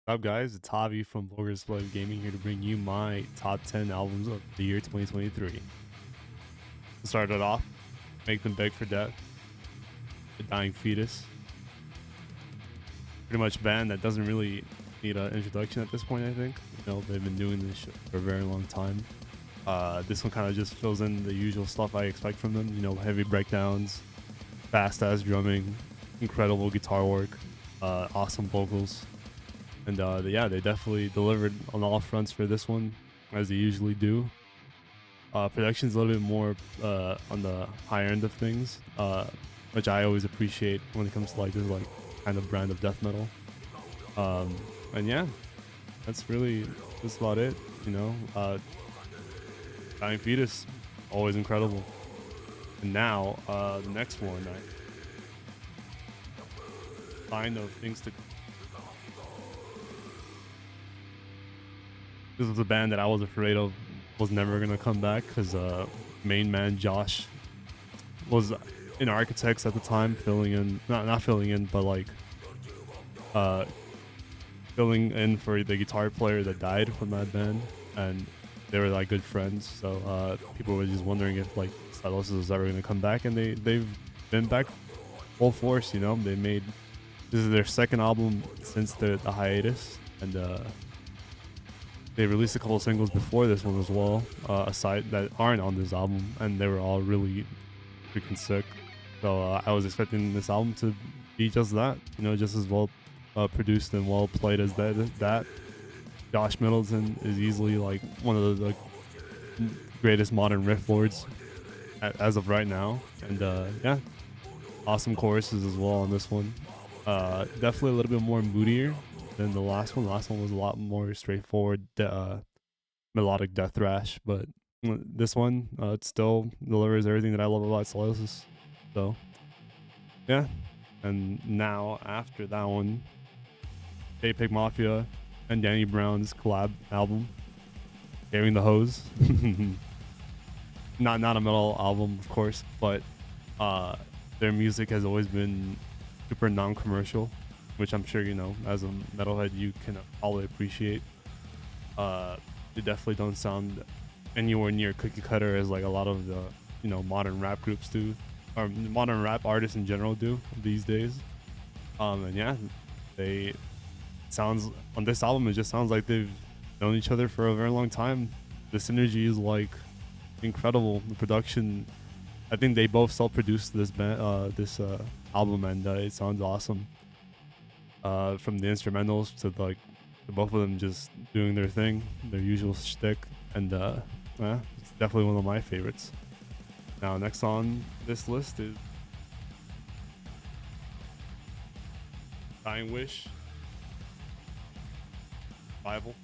What's up, guys? It's Javi from Bloggers Love Gaming here to bring you my top 10 albums of the year 2023. To start it off, Make Them Beg for Death, The Dying Fetus. Pretty much a band that doesn't really need an introduction at this point, I think. You know, they've been doing this shit for a very long time. This one kind of just fills in the usual stuff I expect from them. You know, heavy breakdowns, fast-ass drumming, incredible guitar work, awesome vocals. And yeah, they definitely delivered on all fronts for this one, as they usually do. Production's a little bit more on the higher end of things, which I always appreciate when it comes to like this like kind of brand of death metal. And yeah, that's about it. You know, Dying Fetus, always incredible. And now the next one, sign of things to. This was a band that I was afraid of was never gonna come back because main man Josh was in Architects at the time, filling in, not filling in, but like filling in for the guitar player that died from that band, and they were like good friends. So people were just wondering if like Stylosis was ever gonna come back, and they've been back full force. You know, this is their second album since the hiatus, and they released a couple of singles before this one as well, aside that aren't on this album, and they were all really freaking sick. So I was expecting this album to be just that, you know, just as well produced and well played as that. Josh Middleton is easily like one of the greatest modern riff lords as of right now, and yeah, awesome choruses as well on this one. Definitely a little bit more moodier than the last one. The last one was a lot more straightforward, melodic death thrash, but this one, it still delivers everything that I love about Stylosis. So, yeah. And now, after that one, jpegmafia and Danny Brown's collab album, Carrying the Hose. not a metal album, of course, but their music has always been super non-commercial, which I'm sure, you know, as a metalhead, you can probably appreciate. They definitely don't sound anywhere near cookie cutter as like a lot of the, you know, modern rap groups do, or modern rap artists in general do these days. And yeah, on this album, it just sounds like they've known each other for a very long time. The synergy is like incredible. The production, I think they both self-produced this album, and it sounds awesome. From the instrumentals to like both of them just doing their thing, their usual shtick, and yeah, it's definitely one of my favorites. Now, next on this list is Dying Wish, Bible.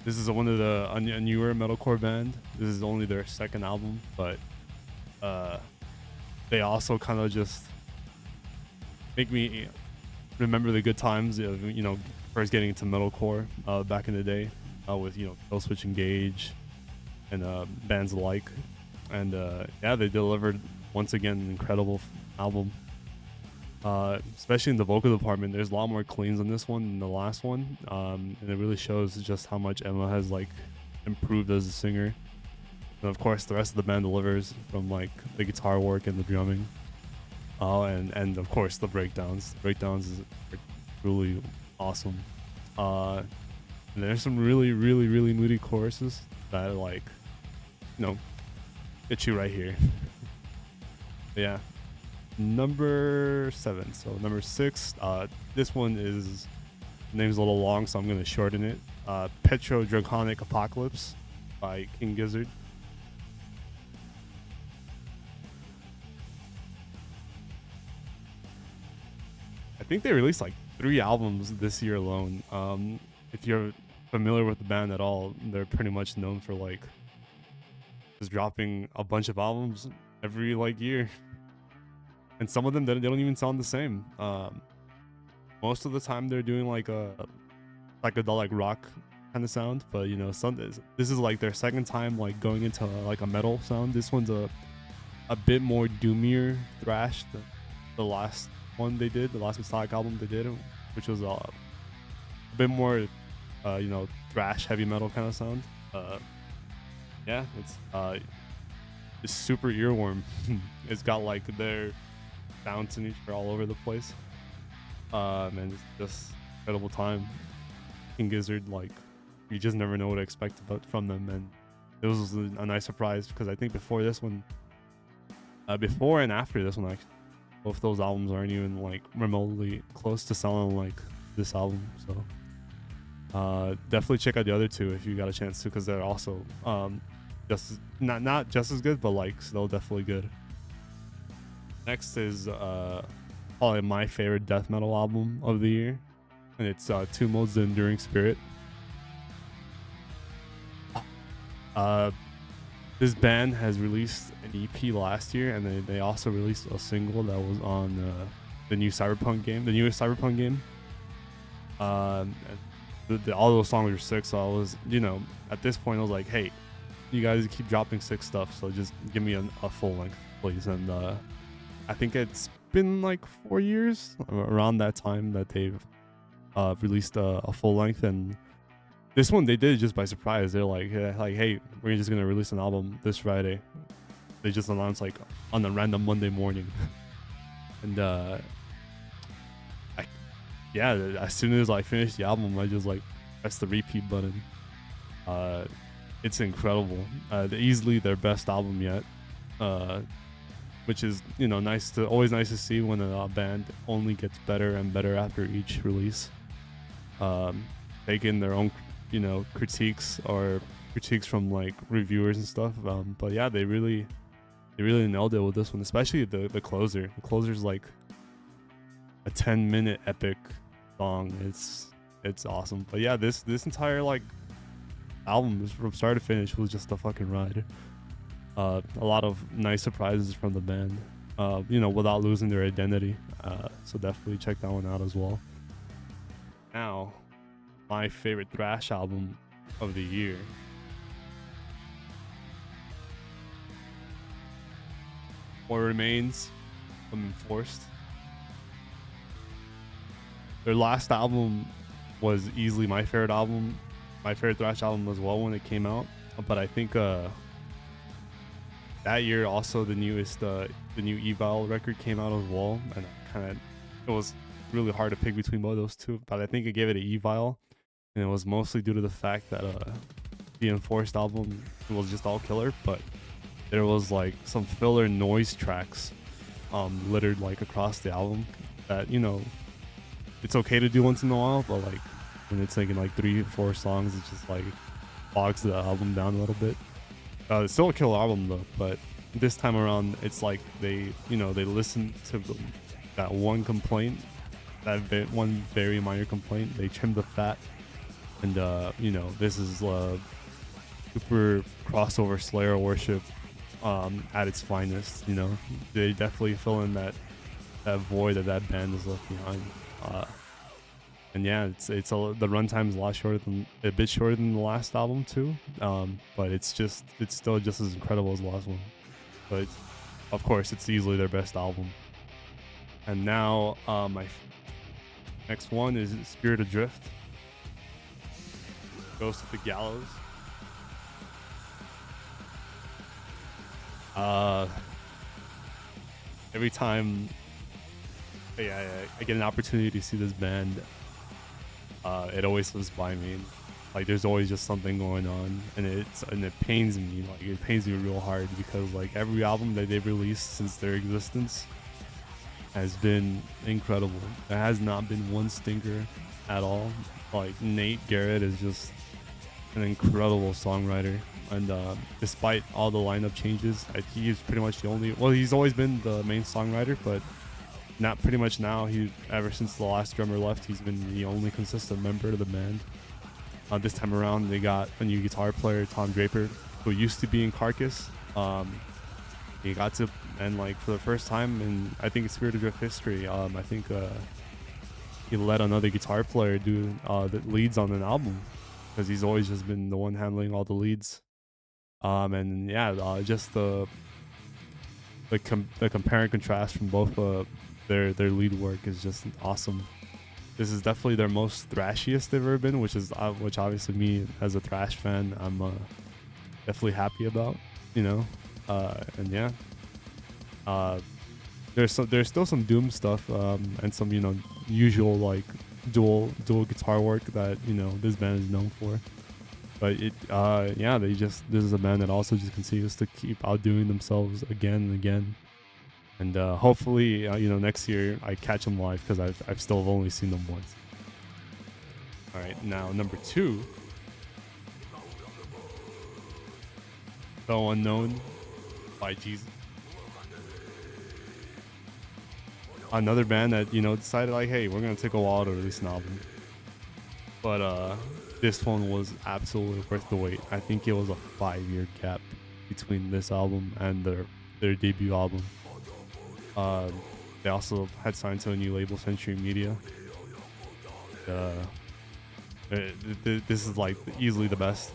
This is one of a newer metalcore band. This is only their second album, but they also kind of just make me remember the good times of, you know, first getting into metalcore back in the day, with, you know, Killswitch Engage and bands alike. And yeah, they delivered once again an incredible album, especially in the vocal department. There's a lot more cleans on this one than the last one, and it really shows just how much Emma has like improved as a singer. And of course, the rest of the band delivers, from like the guitar work and the drumming. And of course the breakdowns. The breakdowns are truly awesome. And there's some really moody choruses that, like, you know, get you right here. Yeah. Number 7. So number 6. This one is, the name's a little long, so I'm gonna shorten it. Petro Draconic Apocalypse by King Gizzard. I think they released like 3 albums this year alone. If you're familiar with the band at all, they're pretty much known for like just dropping a bunch of albums every like year, and some of them they don't even sound the same. Most of the time they're doing like a psychedelic rock kind of sound, but you know, this is like their second time like going into like a metal sound. This one's a bit more doomier thrash than the last one they did, the last Messiah album they did, which was a bit more, thrash heavy metal kind of sound. Yeah, it's super earworm. It's got like their sound signature all over the place. And it's just incredible time. King Gizzard, like, you just never know what to expect from them, and it was a nice surprise because I think before this one, before and after this one, actually, both those albums aren't even like remotely close to sounding like this album. So definitely check out the other two if you got a chance to, because they're also just not just as good, but like still definitely good. Next is probably my favorite death metal album of the year, and it's Tombmold's The Enduring Spirit. This band has released an EP last year, and they also released a single that was on the new Cyberpunk game, the newest Cyberpunk game. And all those songs were sick, so I was, at this point I was like, hey, you guys keep dropping sick stuff, so just give me a full length, please. And I think it's been like 4 years around that time that they've released a full length, and this one they did it just by surprise. They're like, hey, we're just gonna release an album this Friday. They just announced like on a random Monday morning, and as soon as I finished the album, I just like pressed the repeat button. It's incredible. Easily their best album yet, which is always nice to see when a band only gets better and better after each release. Taking their own critiques or critiques from like reviewers and stuff, but yeah, they really nailed it with this one, especially the closer. The closer's like a 10-minute epic song. It's awesome. But yeah, this entire like album from start to finish was just a fucking ride. A lot of nice surprises from the band, without losing their identity, so definitely check that one out as well. Now, my favorite thrash album of the year. What Remains from Enforced. Their last album was easily my favorite album, my favorite thrash album as well when it came out. But I think that year also the new Evil record came out as well, and it was really hard to pick between both of those two. But I think I gave it an Evil. And it was mostly due to the fact that the Enforced album was just all killer, but there was like some filler noise tracks littered like across the album that it's okay to do once in a while, but like when it's taking like 3 or 4 songs, it just like bogs the album down a little bit. It's still a killer album though, but this time around it's like they listened to that one complaint, that one very minor complaint. They trimmed the fat. And this is super crossover Slayer worship at its finest. They definitely fill in that void that band is left behind. And yeah, the runtime is a bit shorter than the last album too. But it's still just as incredible as the last one. But of course, it's easily their best album. And now my next one is Spirit Adrift. Ghost of the Gallows. Every time I get an opportunity to see this band, it always slips by me. Like there's always just something going on, and it pains me. Like it pains me real hard because like every album that they've released since their existence has been incredible. There has not been one stinker at all. Like Nate Garrett is just an incredible songwriter, and despite all the lineup changes, he is pretty much the only. Well, he's always been the main songwriter, but not pretty much now. Ever since the last drummer left, he's been the only consistent member of the band. This time around, they got a new guitar player, Tom Draper, who used to be in Carcass. He got to, and like for the first time in I think Spirit Adrift history, I think he let another guitar player do the leads on an album, because he's always just been the one handling all the leads. And yeah, just the compare and contrast from both their lead work is just awesome. This is definitely their most thrashiest they've ever been, which obviously me as a thrash fan, I'm definitely happy about, you know. And yeah, uh, there's still some Doom stuff, and some usual like dual guitar work that this band is known for. But yeah, this is a band that also just continues to keep outdoing themselves again and again. And hopefully, next year I catch them live, because I've still only seen them once. All right, now number 2, The Unknown by Jesus. Another band that decided like, hey, we're gonna take a while to release an album, but this one was absolutely worth the wait. I think it was a 5-year gap between this album and their debut album. They also had signed to a new label, Century Media. This is like easily the best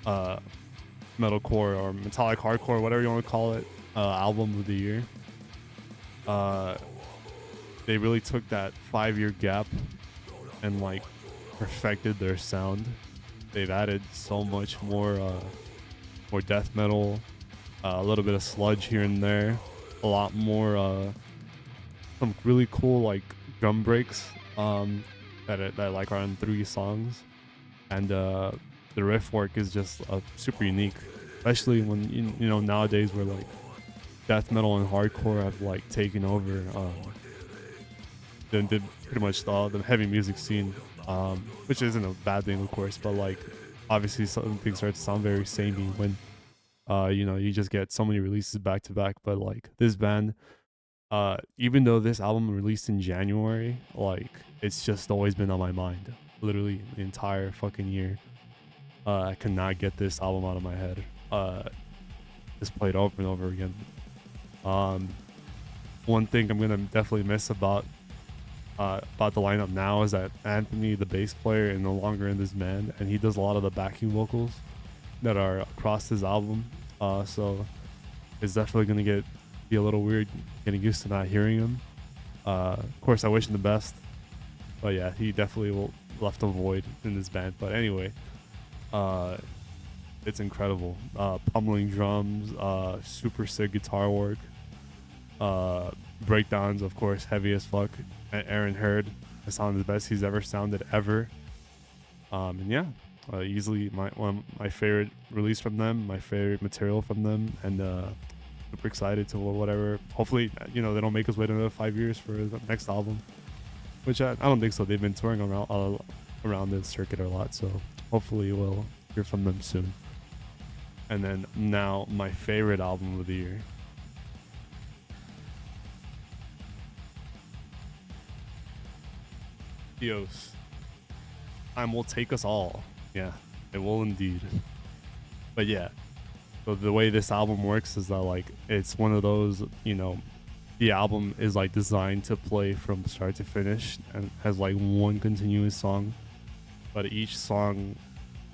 metalcore or metallic hardcore, whatever you want to call it, album of the year. They really took that 5-year gap and like perfected their sound. They've added so much more death metal, a little bit of sludge here and there, a lot more some really cool like drum breaks that like are on 3 songs, and the riff work is just super unique, especially when nowadays where like death metal and hardcore have like taken over did pretty much the heavy music scene, which isn't a bad thing, of course, but like obviously some things start to sound very samey when you just get so many releases back to back. But like this band, even though this album released in January, like it's just always been on my mind, literally the entire fucking year. I could not get this album out of my head. Just played over and over again. One thing I'm gonna definitely miss about the lineup now is that Anthony, the bass player, is no longer in this band, and he does a lot of the backing vocals that are across this album. So it's definitely gonna be a little weird getting used to not hearing him. Of course, I wish him the best, but yeah, he definitely left a void in this band. But anyway, it's incredible. Pummeling drums, super sick guitar work, breakdowns, of course, heavy as fuck. Aaron Hurd has sounded the best he's ever sounded ever. And yeah, easily one of my favorite release from them, my favorite material from them, and super excited to whatever. Hopefully, they don't make us wait another 5 years for the next album, which I don't think so. They've been touring around this circuit a lot, so hopefully we'll hear from them soon. And then now my favorite album of the year. Entheos. Time will take us all. Yeah, it will indeed. But yeah, so the way this album works is that like it's one of those, the album is like designed to play from start to finish and has like one continuous song, but each song,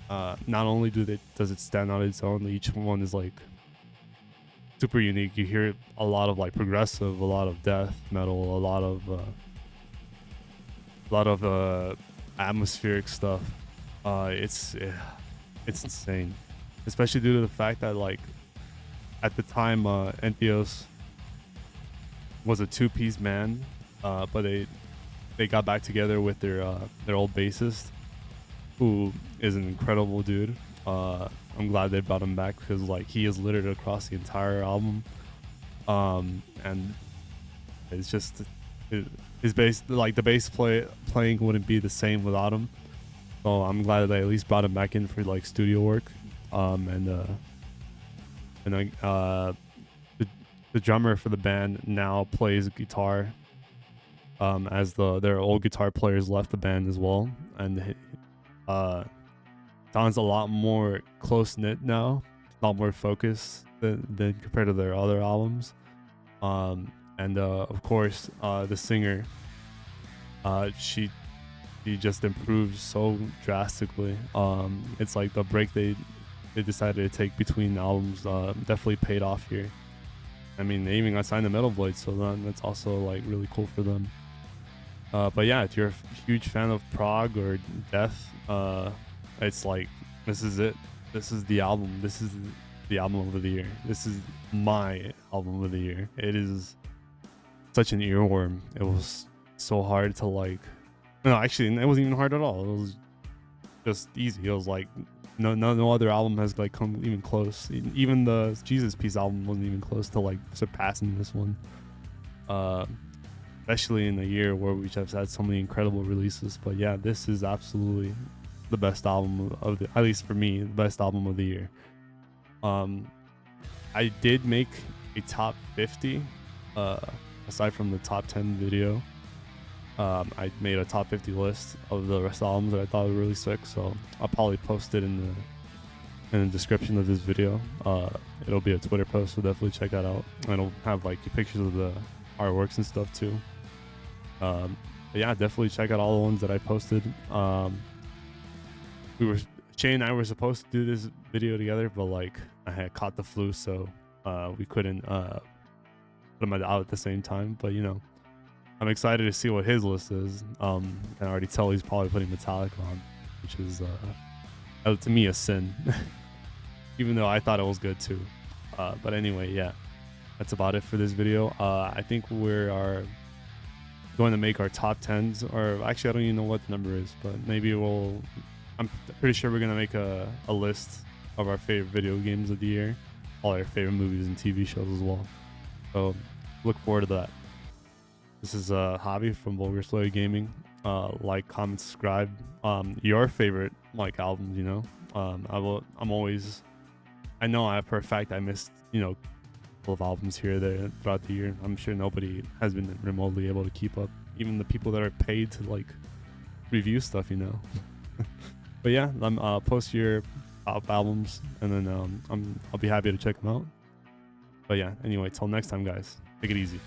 not only does it stand on its own, each one is like super unique. You hear a lot of like progressive, a lot of death metal, a lot of atmospheric stuff. It's insane, especially due to the fact that like at the time entheos was a 2-piece band, but they got back together with their old bassist, who is an incredible dude. I'm glad they brought him back, because like he is littered across the entire album, and it's just his bass, like the bass playing wouldn't be the same without him. So I'm glad that they at least brought him back in for like studio work. The drummer for the band now plays guitar, as their old guitar players left the band as well, and sounds a lot more close knit now, a lot more focused than compared to their other albums. Of course, the singer, she just improved so drastically. It's like the break they decided to take between albums definitely paid off here. I mean, they even got signed to Metal Blade, so that's also like really cool for them. But yeah, if you're a huge fan of prog or death, it's like, this is it. This is the album. This is the album of the year. This is my album of the year. It is such an earworm. It was so hard to like. No, actually, it wasn't even hard at all. It was just easy. It was like no other album has like come even close. Even the Jesus Piece album wasn't even close to like surpassing this one. Especially in a year where we just had so many incredible releases. But yeah, this is absolutely the best album of the, at least for me, the best album of the year. I did make a top 50 aside from the top 10 video. I made a top 50 list of the rest of the albums that I thought were really sick, so I'll probably post it in the description of this video. It'll be a Twitter post, so definitely check that out. And it'll have like pictures of the artworks and stuff too. But yeah, definitely check out all the ones that I posted. Shane and I were supposed to do this video together, but like I had caught the flu, so we couldn't put them out at the same time. But you know, I'm excited to see what his list is. I can already tell he's probably putting Metallica on, which is to me a sin, even though I thought it was good too. But anyway, yeah, that's about it for this video. I think we are going to make our top 10s, or actually I don't even know what the number is, but maybe I'm pretty sure we're gonna make a list of our favorite video games of the year, all our favorite movies and TV shows as well. So look forward to that. This is Javi from Vulgar Slayer Gaming. Like, comment, subscribe. Your favorite like albums, you know. I know I for a fact I missed, you know, a couple of albums here or there throughout the year. I'm sure nobody has been remotely able to keep up, even the people that are paid to like review stuff, you know. But yeah, post your top albums, and then I'll be happy to check them out. But yeah, anyway, till next time, guys, take it easy.